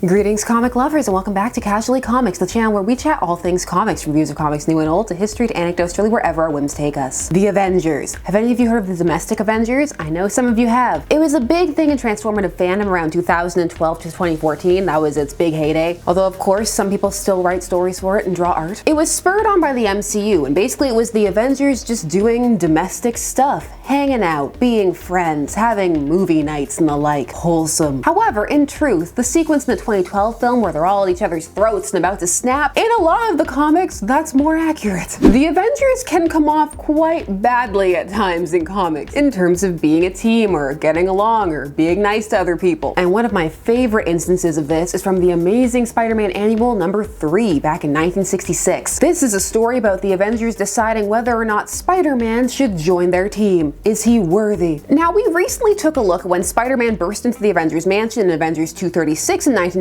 Greetings comic lovers and welcome back to Casually Comics, the channel where we chat all things comics, reviews of comics new and old, to history to anecdotes, really wherever our whims take us. The Avengers. Have any of you heard of the domestic Avengers? I know some of you have. It was a big thing in transformative fandom around 2012 to 2014, that was its big heyday. Although of course some people still write stories for it and draw art. It was spurred on by the MCU and basically it was the Avengers just doing domestic stuff, hanging out, being friends, having movie nights and the like. Wholesome. However, in truth, the sequence in the 2012 film where they're all at each other's throats and about to snap, in a lot of the comics, that's more accurate. The Avengers can come off quite badly at times in comics, in terms of being a team or getting along or being nice to other people. And one of my favorite instances of this is from the Amazing Spider-Man Annual number 3 back in 1966. This is a story about the Avengers deciding whether or not Spider-Man should join their team. Is he worthy? Now, we recently took a look at when Spider-Man burst into the Avengers mansion in Avengers 236 in 1983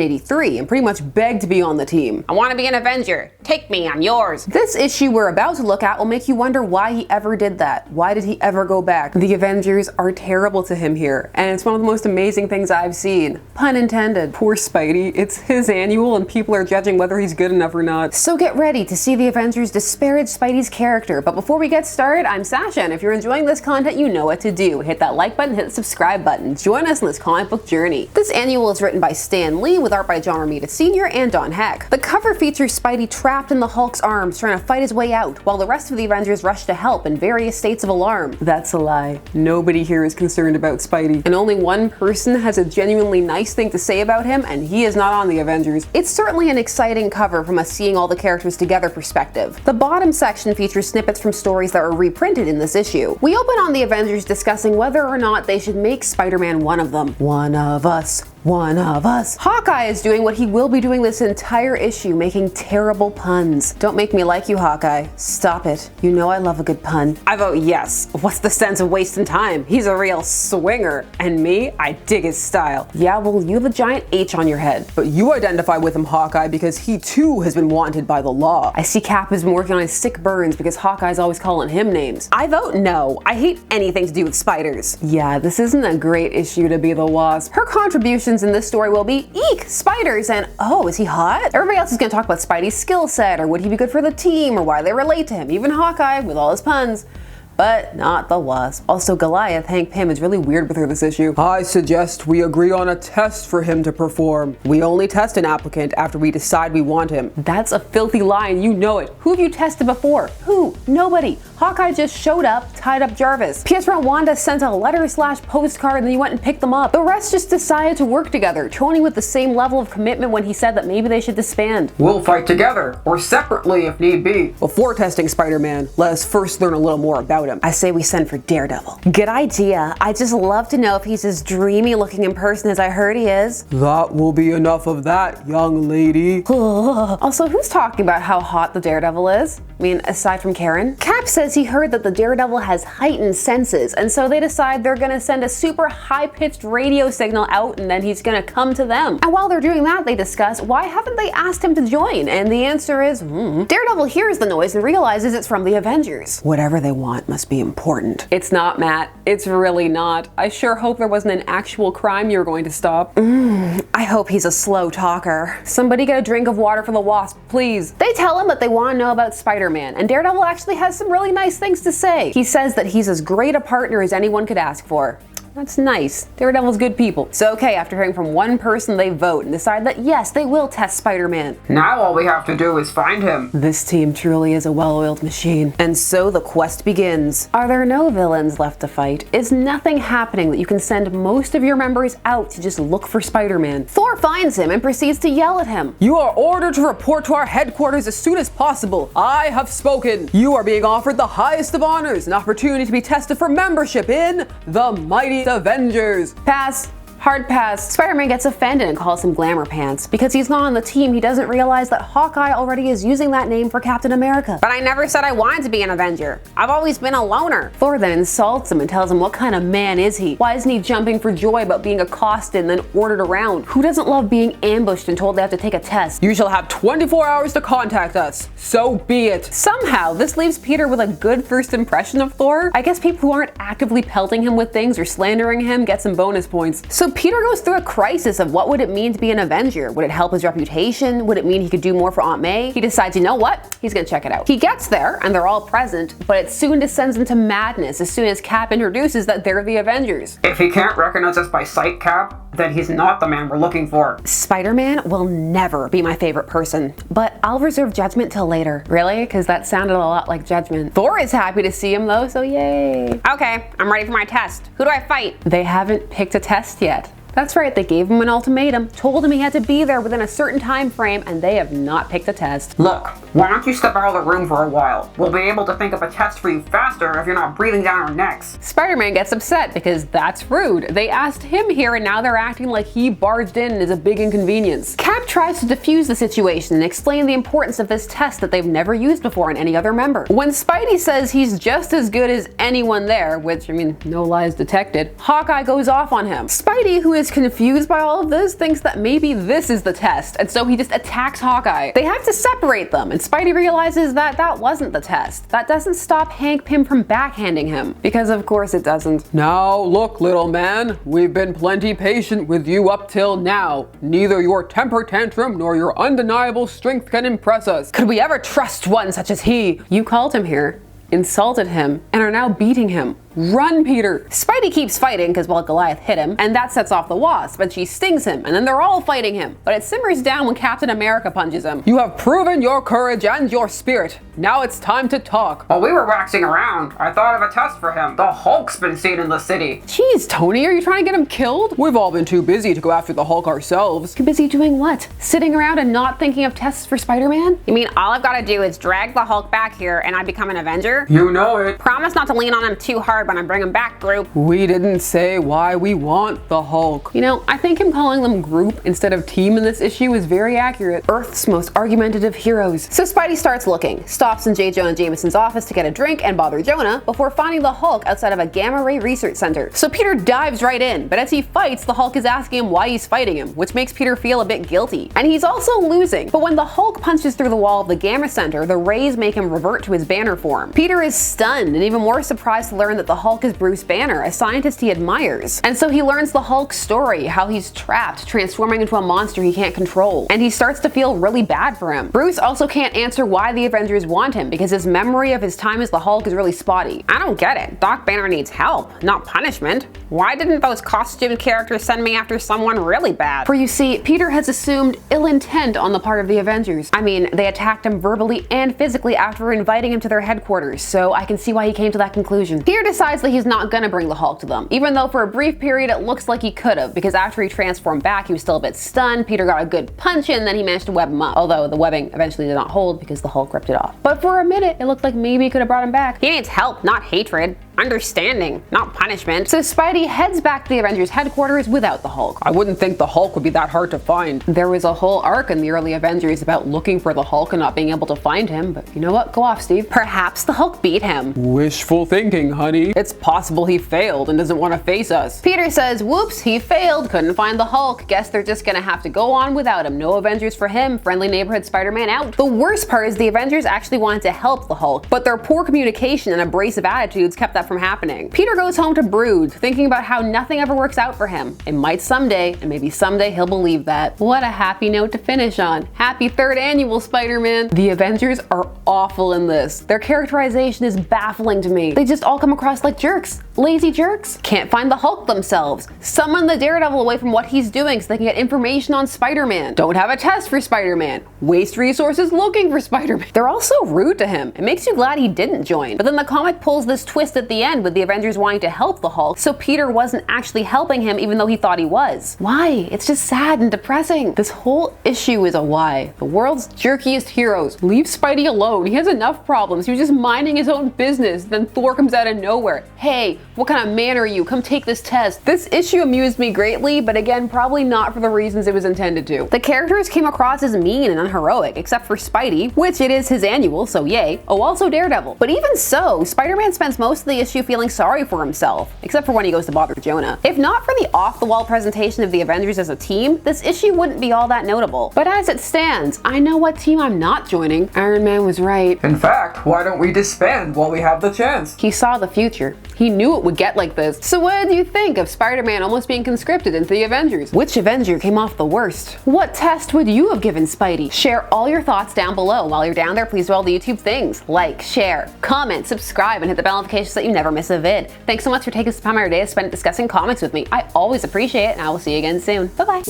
and pretty much begged to be on the team. I want to be an Avenger. Take me, I'm yours. This issue we're about to look at will make you wonder why he ever did that. Why did he ever go back? The Avengers are terrible to him here, and it's one of the most amazing things I've seen. Pun intended. Poor Spidey. It's his annual and people are judging whether he's good enough or not. So get ready to see the Avengers disparage Spidey's character. But before we get started, I'm Sasha, and if you're enjoying this content, you know what to do. Hit that like button, hit the subscribe button. Join us in this comic book journey. This annual is written by Stan Lee with art by John Romita Sr. and Don Heck. The cover features Spidey trapped in the Hulk's arms trying to fight his way out, while the rest of the Avengers rush to help in various states of alarm. That's a lie. Nobody here is concerned about Spidey, and only one person has a genuinely nice thing to say about him, and he is not on the Avengers. It's certainly an exciting cover from a seeing all the characters together perspective. The bottom section features snippets from stories that were reprinted in this issue. We open on the Avengers discussing whether or not they should make Spider-Man one of them. One of us. One of us. Hawkeye is doing what he will be doing this entire issue, making terrible puns. Don't make me like you, Hawkeye. Stop it. You know I love a good pun. I vote yes. What's the sense of wasting time? He's a real swinger. And me, I dig his style. Yeah, well, you have a giant H on your head. But you identify with him, Hawkeye, because he too has been wanted by the law. I see Cap has been working on his sick burns because Hawkeye's always calling him names. I vote no. I hate anything to do with spiders. Yeah, this isn't a great issue to be the Wasp. Her contributions in this story will be, eek, spiders, and oh, is he hot? Everybody else is going to talk about Spidey's skill set, or would he be good for the team, or why they relate to him, even Hawkeye with all his puns. But not the Wasp. Also, Goliath, Hank Pym, is really weird with her this issue. I suggest we agree on a test for him to perform. We only test an applicant after we decide we want him. That's a filthy lie and you know it. Who have you tested before? Who? Nobody. Hawkeye just showed up, tied up Jarvis. Pietro and Wanda sent a letter/postcard and then he went and picked them up. The rest just decided to work together, Tony with the same level of commitment when he said that maybe they should disband. We'll fight together, or separately if need be. Before testing Spider-Man, let us first learn a little more about him. I say we send for Daredevil. Good idea. I just love to know if he's as dreamy looking in person as I heard he is. That will be enough of that, young lady. Also, who's talking about how hot the Daredevil is? I mean, aside from Karen? Cap says he heard that the Daredevil has heightened senses, and so they decide they're gonna send a super high-pitched radio signal out and then he's gonna come to them. And while they're doing that, they discuss, why haven't they asked him to join? And the answer is, Daredevil hears the noise and realizes it's from the Avengers. Whatever they want must be important. It's not, Matt. It's really not. I sure hope there wasn't an actual crime you were going to stop. I hope he's a slow talker. Somebody get a drink of water for the Wasp, please. They tell him that they want to know about Spider-Man, and Daredevil actually has some really nice things to say. He says that he's as great a partner as anyone could ask for. That's nice. Daredevil's good people. So okay, after hearing from one person, they vote and decide that yes, they will test Spider-Man. Now all we have to do is find him. This team truly is a well-oiled machine. And so the quest begins. Are there no villains left to fight? Is nothing happening that you can send most of your members out to just look for Spider-Man? Thor finds him and proceeds to yell at him. You are ordered to report to our headquarters as soon as possible. I have spoken. You are being offered the highest of honors, an opportunity to be tested for membership in the mighty Avengers. Pass. Hard pass. Spider-Man gets offended and calls him Glamour Pants. Because he's not on the team, he doesn't realize that Hawkeye already is using that name for Captain America. But I never said I wanted to be an Avenger. I've always been a loner. Thor then insults him and tells him what kind of man is he? Why isn't he jumping for joy about being accosted and then ordered around? Who doesn't love being ambushed and told they have to take a test? You shall have 24 hours to contact us. So be it. Somehow, this leaves Peter with a good first impression of Thor. I guess people who aren't actively pelting him with things or slandering him get some bonus points. So So Peter goes through a crisis of what would it mean to be an Avenger? Would it help his reputation? Would it mean he could do more for Aunt May? He decides, you know what? He's gonna check it out. He gets there and they're all present, but it soon descends into madness as soon as Cap introduces that they're the Avengers. If he can't recognize us by sight, Cap, then he's not the man we're looking for. Spider-Man will never be my favorite person, but I'll reserve judgment till later. Really? Because that sounded a lot like judgment. Thor is happy to see him though, so yay. Okay, I'm ready for my test. Who do I fight? They haven't picked a test yet. That's right, they gave him an ultimatum, told him he had to be there within a certain time frame, and they have not picked a test. Look, why don't you step out of the room for a while? We'll be able to think of a test for you faster if you're not breathing down our necks. Spider-Man gets upset because that's rude. They asked him here and now they're acting like he barged in and is a big inconvenience. Cap tries to defuse the situation and explain the importance of this test that they've never used before on any other member. When Spidey says he's just as good as anyone there, which, I mean, no lies detected, Hawkeye goes off on him. Spidey, who is confused by all of this, thinks that maybe this is the test, and so he just attacks Hawkeye. They have to separate them, and Spidey realizes that that wasn't the test. That doesn't stop Hank Pym from backhanding him, because of course it doesn't. Now look, little man, we've been plenty patient with you up till now. Neither your temper tantrum nor your undeniable strength can impress us. Could we ever trust one such as he? You called him here, insulted him, and are now beating him. Run, Peter! Spidey keeps fighting because, well, Goliath hit him, and that sets off the Wasp, and she stings him, and then they're all fighting him. But it simmers down when Captain America punches him. You have proven your courage and your spirit. Now it's time to talk. While we were waxing around, I thought of a test for him. The Hulk's been seen in the city. Jeez, Tony, are you trying to get him killed? We've all been too busy to go after the Hulk ourselves. Too busy doing what? Sitting around and not thinking of tests for Spider-Man? You mean all I've got to do is drag the Hulk back here and I become an Avenger? You know it. Promise not to lean on him too hard when I bring him back, group. We didn't say why we want the Hulk. You know, I think him calling them group instead of team in this issue is very accurate. Earth's most argumentative heroes. So Spidey starts looking, stops in J. Jonah Jameson's office to get a drink and bother Jonah before finding the Hulk outside of a gamma ray research center. So Peter dives right in, but as he fights, the Hulk is asking him why he's fighting him, which makes Peter feel a bit guilty. And he's also losing. But when the Hulk punches through the wall of the gamma center, the rays make him revert to his banner form. Peter is stunned and even more surprised to learn that the Hulk is Bruce Banner, a scientist he admires. And so he learns the Hulk's story, how he's trapped, transforming into a monster he can't control. And he starts to feel really bad for him. Bruce also can't answer why the Avengers want him because his memory of his time as the Hulk is really spotty. I don't get it. Doc Banner needs help, not punishment. Why didn't those costumed characters send me after someone really bad? For you see, Peter has assumed ill intent on the part of the Avengers. I mean, they attacked him verbally and physically after inviting him to their headquarters, so I can see why he came to that conclusion. Peter decides that he's not gonna bring the Hulk to them, even though for a brief period it looks like he could have, because after he transformed back he was still a bit stunned. Peter got a good punch in, then he managed to web him up, although the webbing eventually did not hold because the Hulk ripped it off. But for a minute it looked like maybe he could have brought him back. He needs help, not hatred. Understanding, not punishment. So Spidey heads back to the Avengers headquarters without the Hulk. I wouldn't think the Hulk would be that hard to find. There was a whole arc in the early Avengers about looking for the Hulk and not being able to find him, but you know what? Go off, Steve. Perhaps the Hulk beat him. Wishful thinking, honey. It's possible he failed and doesn't want to face us. Peter says, whoops, he failed, couldn't find the Hulk. Guess they're just gonna have to go on without him. No Avengers for him. Friendly neighborhood Spider-Man out. The worst part is the Avengers actually wanted to help the Hulk, but their poor communication and abrasive attitudes kept that from happening. Peter goes home to brood, thinking about how nothing ever works out for him. It might someday, and maybe someday he'll believe that. What a happy note to finish on. Happy 3rd annual, Spider-Man. The Avengers are awful in this. Their characterization is baffling to me. They just all come across like jerks. Lazy jerks. Can't find the Hulk themselves. Summon the Daredevil away from what he's doing so they can get information on Spider-Man. Don't have a test for Spider-Man. Waste resources looking for Spider-Man. They're all so rude to him. It makes you glad he didn't join. But then the comic pulls this twist at the end with the Avengers wanting to help the Hulk, so Peter wasn't actually helping him even though he thought he was. Why? It's just sad and depressing. This whole issue is a why. The world's jerkiest heroes. Leave Spidey alone. He has enough problems. He was just minding his own business. Then Thor comes out of nowhere. Hey, what kind of man are you? Come take this test. This issue amused me greatly, but again, probably not for the reasons it was intended to. The characters came across as mean and unheroic, except for Spidey, which it is his annual, so yay. Oh, also Daredevil. But even so, Spider-Man spends most of the issue feeling sorry for himself, except for when he goes to bother Jonah. If not for the off-the-wall presentation of the Avengers as a team, this issue wouldn't be all that notable. But as it stands, I know what team I'm not joining. Iron Man was right. In fact, why don't we disband while we have the chance? He saw the future. He knew it would get like this. So what did you think of Spider-Man almost being conscripted into the Avengers? Which Avenger came off the worst? What test would you have given Spidey? Share all your thoughts down below. While you're down there, please do all the YouTube things. Like, share, comment, subscribe, and hit the bell notification so that you never miss a vid. Thanks so much for taking some time out of your day to spend discussing comics with me. I always appreciate it, and I will see you again soon. Bye-bye.